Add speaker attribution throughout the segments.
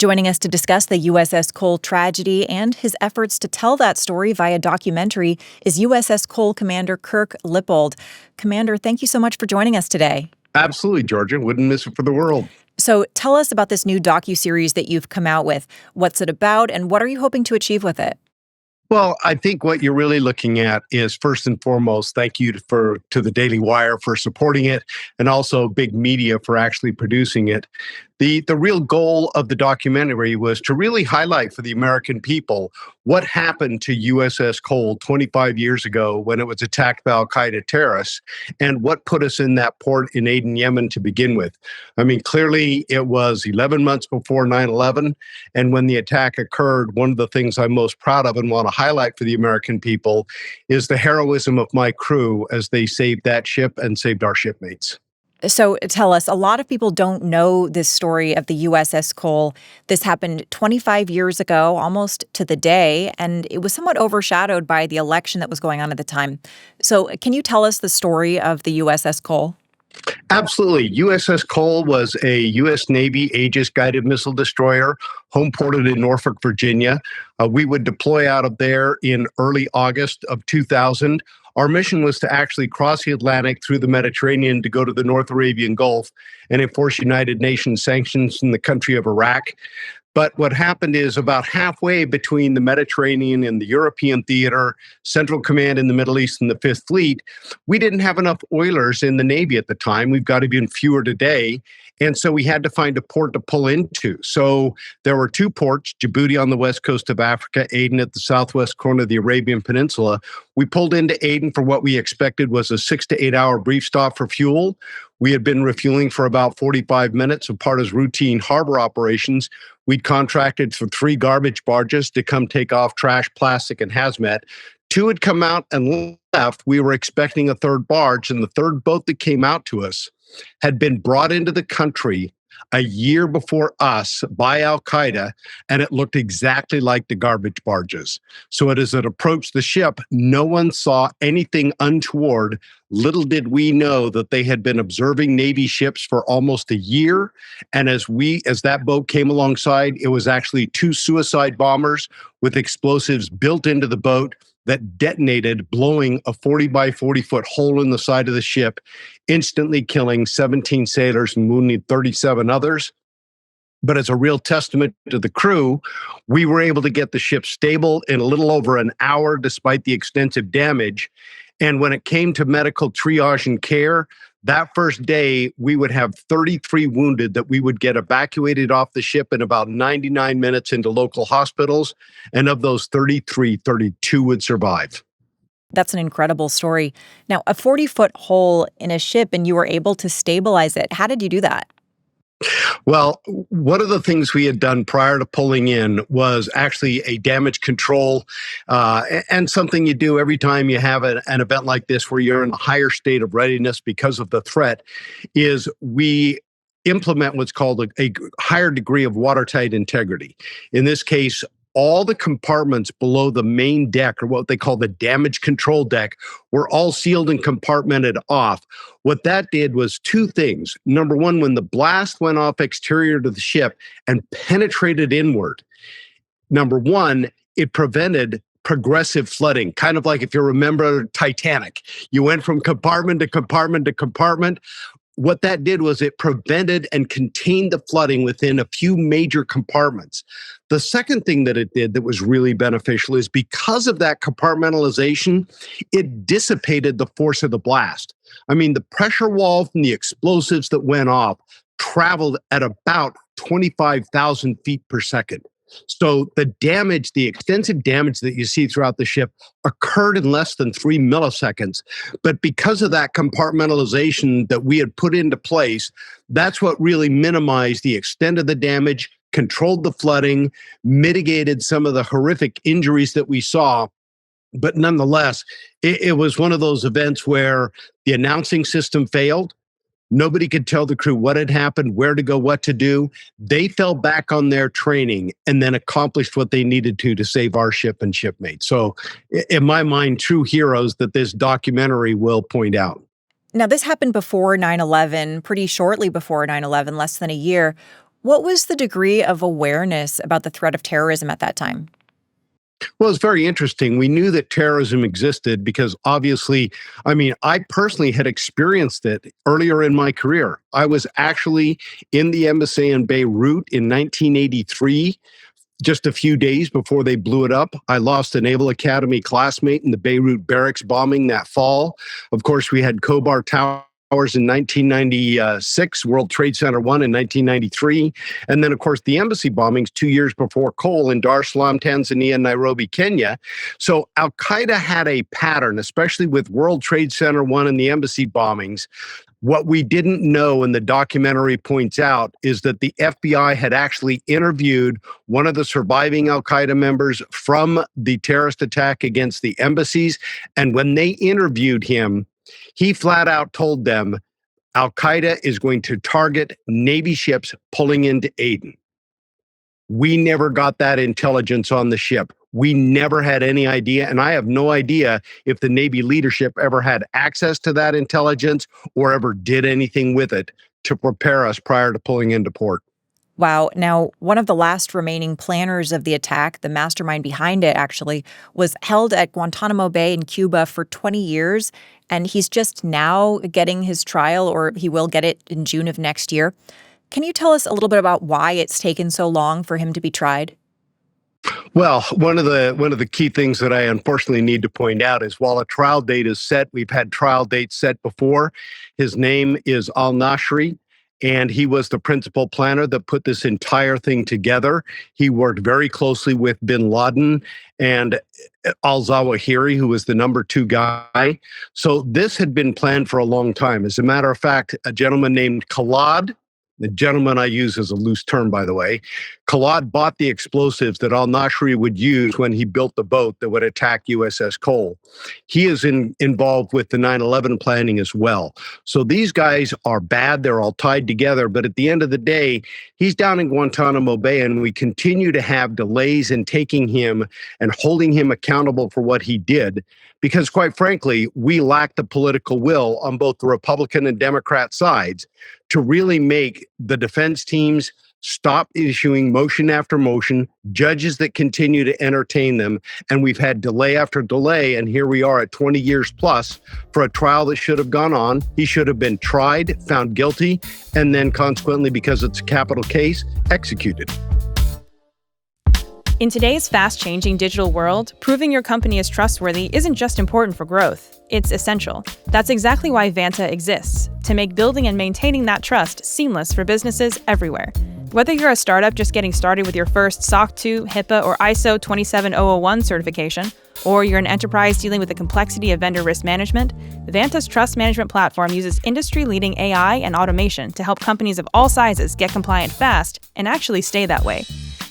Speaker 1: Joining us to discuss the USS Cole tragedy and his efforts to tell that story via documentary is USS Cole Commander Kirk Lippold. Commander, thank you so much for joining us today.
Speaker 2: Absolutely, Georgia. Wouldn't miss it for the world.
Speaker 1: So tell us about this new docuseries that you've come out with. What's it about, and what are you hoping to achieve with it?
Speaker 2: Well, I think what you're really looking at is, first and foremost, thank you to the DailyWire for supporting it, and also big media for actually producing it. The real goal of the documentary was to really highlight for the American people what happened to USS Cole 25 years ago when it was attacked by Al-Qaeda terrorists, and what put us in that port in Aden, Yemen to begin with. I mean, clearly it was 11 months before 9/11, and when the attack occurred, one of the things I'm most proud of and want to highlight for the American people is the heroism of my crew as they saved that ship and saved our shipmates.
Speaker 1: So tell us, a lot of people don't know this story of the USS Cole. This happened 25 years ago, almost to the day, and it was somewhat overshadowed by the election that was going on at the time. So can you tell us the story of the USS Cole?
Speaker 2: Absolutely. USS Cole was a U.S. Navy Aegis guided missile destroyer, home ported in Norfolk, Virginia. We would deploy out of there in early August of 2000. Our mission was to actually cross the Atlantic through the Mediterranean to go to the North Arabian Gulf and enforce United Nations sanctions in the country of Iraq. But what happened is about halfway between the Mediterranean and the European theater, Central Command in the Middle East and the Fifth Fleet, we didn't have enough oilers in the Navy at the time. We've got even fewer today. And so we had to find a port to pull into. So there were two ports, Djibouti on the west coast of Africa, Aden at the southwest corner of the Arabian Peninsula. We pulled into Aden for what we expected was a 6 to 8 hour brief stop for fuel. We had been refueling for about 45 minutes, a part of routine harbor operations. We'd contracted for 3 garbage barges to come take off trash, plastic, and hazmat. 2 had come out and left. We were expecting a third barge, and the third boat that came out to us had been brought into the country a year before us by Al-Qaeda, and it looked exactly like the garbage barges. So as it approached the ship, no one saw anything untoward. Little did we know that they had been observing Navy ships for almost a year. And as that boat came alongside, it was actually 2 suicide bombers with explosives built into the boat that detonated, blowing a 40 by 40 foot hole in the side of the ship, instantly killing 17 sailors and wounding 37 others. But as a real testament to the crew, we were able to get the ship stable in a little over an hour, despite the extensive damage. And when it came to medical triage and care, that first day, we would have 33 wounded that we would get evacuated off the ship in about 99 minutes into local hospitals. And of those 33, 32 would survive.
Speaker 1: That's an incredible story. Now, a 40-foot hole in a ship, and you were able to stabilize it. How did you do that?
Speaker 2: Well, one of the things we had done prior to pulling in was actually a damage control, and something you do every time you have an event like this where you're in a higher state of readiness because of the threat, is we implement what's called a higher degree of watertight integrity. In this case, all the compartments below the main deck, or what they call the damage control deck, were all sealed and compartmented off. What that did was 2 things. Number one, when the blast went off exterior to the ship and penetrated inward, number one, it prevented progressive flooding, kind of like if you remember Titanic. You went from compartment to compartment to compartment. What that did was it prevented and contained the flooding within a few major compartments. The second thing that it did that was really beneficial is because of that compartmentalization, it dissipated the force of the blast. I mean, the pressure wall from the explosives that went off traveled at about 25,000 feet per second. So the damage, the extensive damage that you see throughout the ship occurred in less than 3 milliseconds. But because of that compartmentalization that we had put into place, that's what really minimized the extent of the damage, controlled the flooding, mitigated some of the horrific injuries that we saw. But nonetheless, it was one of those events where the announcing system failed. Nobody could tell the crew what had happened, where to go, what to do. They fell back on their training and then accomplished what they needed to save our ship and shipmates. So in my mind, true heroes that this documentary will point out.
Speaker 1: Now, this happened before 9/11, pretty shortly before 9/11, less than a year. What was the degree of awareness about the threat of terrorism at that time?
Speaker 2: Well, it's very interesting. We knew that terrorism existed because obviously, I personally had experienced it earlier in my career. I was actually in the embassy in Beirut in 1983, just a few days before they blew it up. I lost a Naval Academy classmate in the Beirut barracks bombing that fall. Of course, we had Khobar Towers in 1996, World Trade Center 1 in 1993, and then, of course, the embassy bombings 2 years before Cole in Dar es Salaam, Tanzania, and Nairobi, Kenya. So Al Qaeda had a pattern, especially with World Trade Center 1 and the embassy bombings. What we didn't know, and the documentary points out, is that the FBI had actually interviewed one of the surviving Al Qaeda members from the terrorist attack against the embassies. And when they interviewed him, he flat out told them Al Qaeda is going to target Navy ships pulling into Aden. We never got that intelligence on the ship. We never had any idea. And I have no idea if the Navy leadership ever had access to that intelligence or ever did anything with it to prepare us prior to pulling into port.
Speaker 1: Wow. Now, one of the last remaining planners of the attack, the mastermind behind it actually, was held at Guantanamo Bay in Cuba for 20 years. And he's just now getting his trial, or he will get it in June of next year. Can you tell us a little bit about why it's taken so long for him to be tried?
Speaker 2: Well, one of the key things that I unfortunately need to point out is while a trial date is set, we've had trial dates set before. His name is Al Nashri, and he was the principal planner that put this entire thing together. He worked very closely with bin Laden and al-Zawahiri, who was the number two guy. So this had been planned for a long time. As a matter of fact, a gentleman named Khalad, the gentleman I use as a loose term, by the way, Khalad bought the explosives that al-Nashri would use when he built the boat that would attack USS Cole. He is involved with the 9/11 planning as well. So these guys are bad. They're all tied together. But at the end of the day, he's down in Guantanamo Bay, and we continue to have delays in taking him and holding him accountable for what he did. Because quite frankly, we lack the political will on both the Republican and Democrat sides to really make the defense teams stop issuing motion after motion, judges that continue to entertain them. And we've had delay after delay. And here we are at 20 years plus for a trial that should have gone on. He should have been tried, found guilty, and then consequently, because it's a capital case, executed.
Speaker 3: In today's fast-changing digital world, proving your company is trustworthy isn't just important for growth, it's essential. That's exactly why Vanta exists, to make building and maintaining that trust seamless for businesses everywhere. Whether you're a startup just getting started with your first SOC 2, HIPAA, or ISO 27001 certification, or you're an enterprise dealing with the complexity of vendor risk management, Vanta's trust management platform uses industry-leading AI and automation to help companies of all sizes get compliant fast and actually stay that way.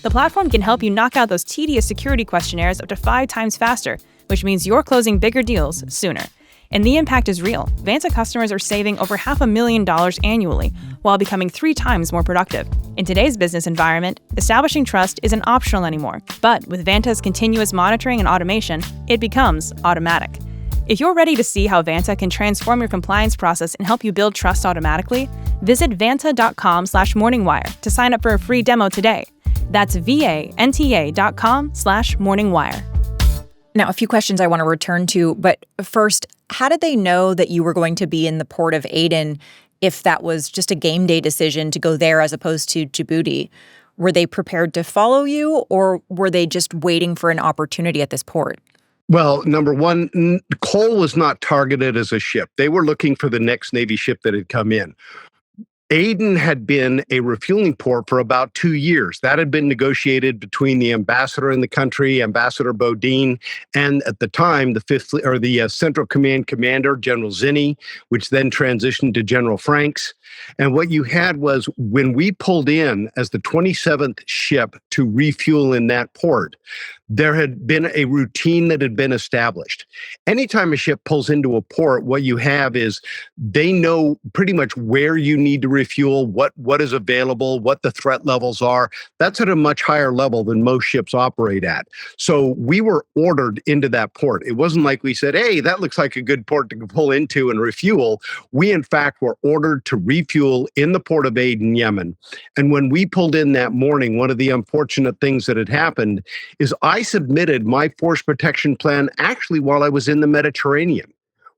Speaker 3: The platform can help you knock out those tedious security questionnaires up to 5 times faster, which means you're closing bigger deals sooner. And the impact is real. Vanta customers are saving over $500,000 annually while becoming 3 times more productive. In today's business environment, establishing trust isn't optional anymore. But with Vanta's continuous monitoring and automation, it becomes automatic. If you're ready to see how Vanta can transform your compliance process and help you build trust automatically, visit vanta.com/morningwire to sign up for a free demo today. That's vanta.com/morningwire.
Speaker 1: Now, a few questions I want to return to, but first, how did they know that you were going to be in the port of Aden if that was just a game day decision to go there as opposed to Djibouti? Were they prepared to follow you, or were they just waiting for an opportunity at this port?
Speaker 2: Well, number one, Cole was not targeted as a ship. They were looking for the next Navy ship that had come in. Aden had been a refueling port for about 2 years. That had been negotiated between the ambassador in the country, Ambassador Bodine, and at the time, the Central Command commander, General Zinni, which then transitioned to General Franks. And what you had was when we pulled in as the 27th ship to refuel in that port, there had been a routine that had been established. Anytime a ship pulls into a port, what you have is they know pretty much where you need to refuel, what is available, what the threat levels are. That's at a much higher level than most ships operate at. So we were ordered into that port. It wasn't like we said, hey, that looks like a good port to pull into and refuel. We, in fact, were ordered to refuel in the port of Aden, Yemen. And when we pulled in that morning, one of the unfortunate things that had happened is I submitted my force protection plan actually while I was in the Mediterranean.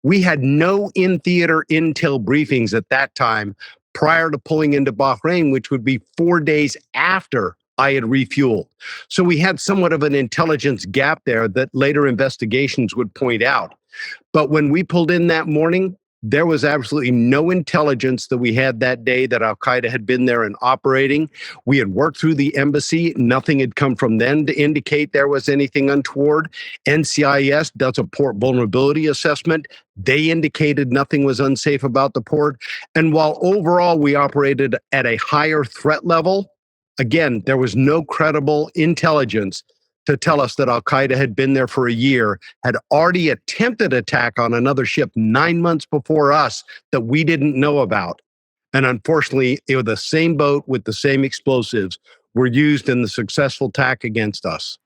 Speaker 2: We had no in-theater intel briefings at that time prior to pulling into Bahrain, which would be 4 days after I had refueled. So we had somewhat of an intelligence gap there that later investigations would point out. But when we pulled in that morning, there was absolutely no intelligence that we had that day that Al Qaeda had been there and operating. We had worked through the embassy. Nothing had come from them to indicate there was anything untoward. NCIS does a port vulnerability assessment. They indicated nothing was unsafe about the port. And while overall we operated at a higher threat level, again, there was no credible intelligence to tell us that Al Qaeda had been there for a year, had already attempted attack on another ship 9 months before us that we didn't know about. And unfortunately, it was the same boat with the same explosives were used in the successful attack against us.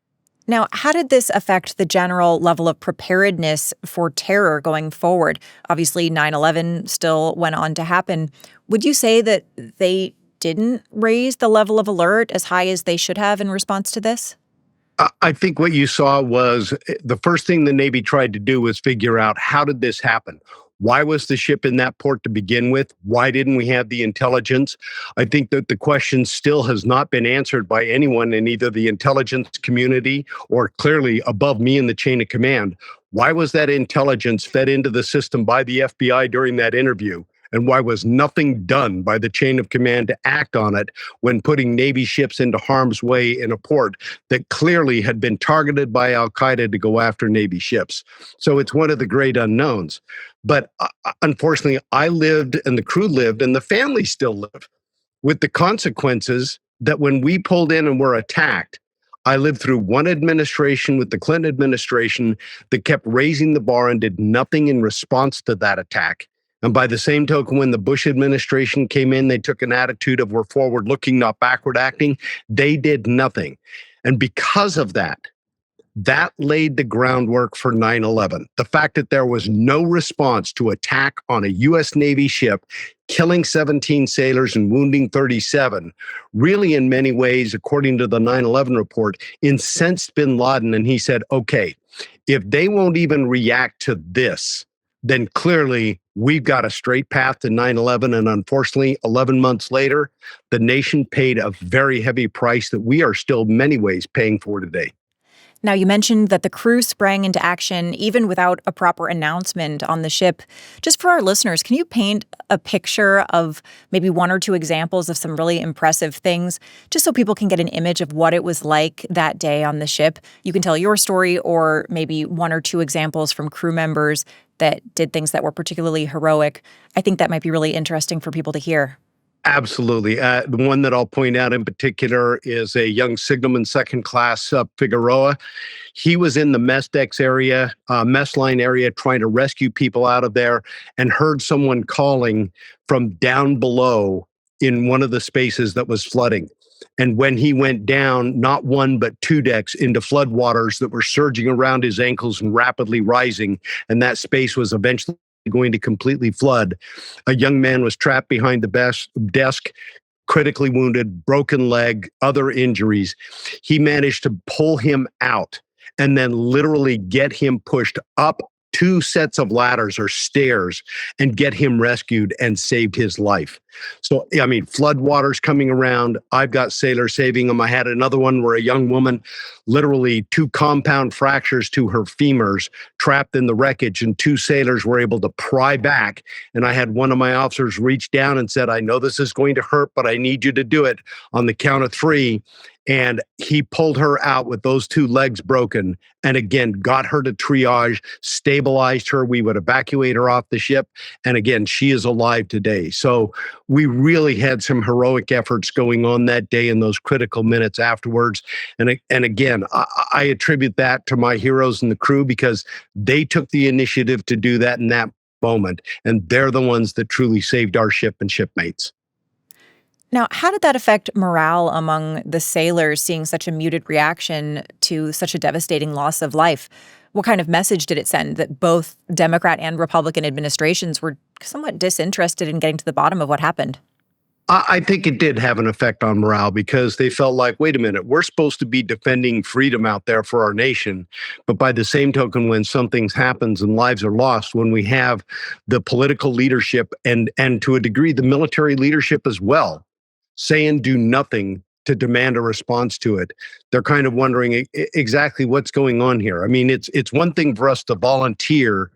Speaker 1: Now, how did this affect the general level of preparedness for terror going forward? Obviously, 9/11 still went on to happen. Would you say that they didn't raise the level of alert as high as they should have in response to this?
Speaker 2: I think what you saw was the first thing the Navy tried to do was figure out, how did this happen? Why was the ship in that port to begin with? Why didn't we have the intelligence? I think that the question still has not been answered by anyone in either the intelligence community or clearly above me in the chain of command. Why was that intelligence fed into the system by the FBI during that interview? And why was nothing done by the chain of command to act on it when putting Navy ships into harm's way in a port that clearly had been targeted by Al Qaeda to go after Navy ships? So it's one of the great unknowns. But unfortunately, I lived and the crew lived and the family still live with the consequences that when we pulled in and were attacked, I lived through one administration with the Clinton administration that kept raising the bar and did nothing in response to that attack. And by the same token, when the Bush administration came in, they took an attitude of we're forward looking, not backward acting. They did nothing. And because of that, that laid the groundwork for 9/11. The fact that there was no response to attack on a U.S. Navy ship, killing 17 sailors and wounding 37, really in many ways, according to the 9/11 report, incensed bin Laden. And he said, okay, if they won't even react to this, then clearly we've got a straight path to 9/11. And unfortunately, 11 months later, the nation paid a very heavy price that we are still in many ways paying for today.
Speaker 1: Now, you mentioned that the crew sprang into action even without a proper announcement on the ship. Just for our listeners, can you paint a picture of maybe one or two examples of some really impressive things, just so people can get an image of what it was like that day on the ship? You can tell your story or maybe one or two examples from crew members that did things that were particularly heroic. I think that might be really interesting for people to hear.
Speaker 2: Absolutely. The one that I'll point out in particular is a young signalman, second class Figueroa. He was in the mess decks area, mess line area, trying to rescue people out of there and heard someone calling from down below in one of the spaces that was flooding. And when he went down, not one, but two decks into floodwaters that were surging around his ankles and rapidly rising, and that space was eventually going to completely flood. A young man was trapped behind the desk, critically wounded, broken leg, other injuries. He managed to pull him out and then literally get him pushed up 2 sets of ladders or stairs and get him rescued and saved his life. So, I mean, floodwaters coming around. I've got sailors saving him. I had another one where a young woman, literally 2 compound fractures to her femurs, trapped in the wreckage, and 2 sailors were able to pry back. And I had one of my officers reach down and said, I know this is going to hurt, but I need you to do it on the count of 3. And he pulled her out with those 2 legs broken and again, got her to triage, stabilized her. We would evacuate her off the ship. And again, she is alive today. So we really had some heroic efforts going on that day in those critical minutes afterwards. And again, I attribute that to my heroes and the crew because they took the initiative to do that in that moment. And they're the ones that truly saved our ship and shipmates.
Speaker 1: Now, how did that affect morale among the sailors seeing such a muted reaction to such a devastating loss of life? What kind of message did it send that both Democrat and Republican administrations were somewhat disinterested in getting to the bottom of what happened?
Speaker 2: I think it did have an effect on morale because they felt like, wait a minute, we're supposed to be defending freedom out there for our nation. But by the same token, when something happens and lives are lost, when we have the political leadership and to a degree, the military leadership as well, say and do nothing to demand a response to it, they're kind of wondering exactly what's going on here. I mean, it's one thing for us to volunteer,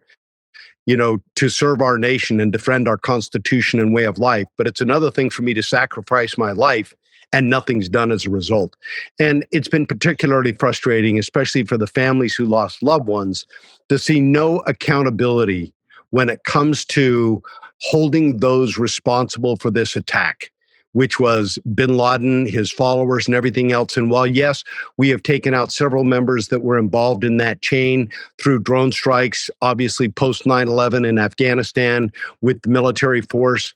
Speaker 2: to serve our nation and defend our Constitution and way of life. But it's another thing for me to sacrifice my life and nothing's done as a result. And it's been particularly frustrating, especially for the families who lost loved ones, to see no accountability when it comes to holding those responsible for this attack, which was bin Laden, his followers, and everything else. And while, yes, we have taken out several members that were involved in that chain through drone strikes, obviously post 9/11 in Afghanistan with the military force,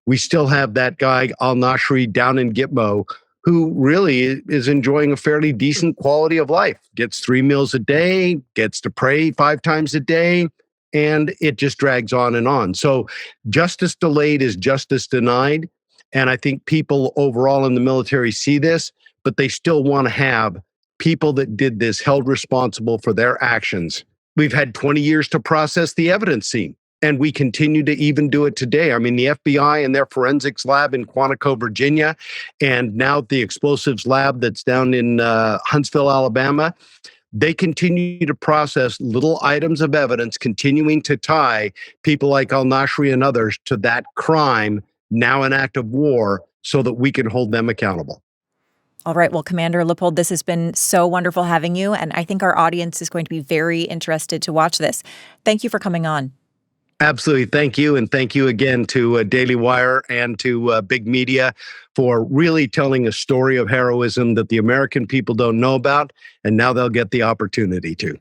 Speaker 2: we still have that guy, al-Nashri, down in Gitmo, who really is enjoying a fairly decent quality of life, gets 3 meals a day, gets to pray 5 times a day, and it just drags on and on. So justice delayed is justice denied. And I think people overall in the military see this, but they still want to have people that did this held responsible for their actions. We've had 20 years to process the evidence scene, and we continue to even do it today. I mean, the FBI and their forensics lab in Quantico, Virginia, and now the explosives lab that's down in Huntsville, Alabama, they continue to process little items of evidence, continuing to tie people like al-Nashri and others to that crime, now an act of war, so that we can hold them accountable.
Speaker 1: All right. Well, Commander Lippold, this has been so wonderful having you. And I think our audience is going to be very interested to watch this. Thank you for coming on.
Speaker 2: Absolutely. Thank you. And thank you again to DailyWire and to Big Media for really telling a story of heroism that the American people don't know about. And now they'll get the opportunity to.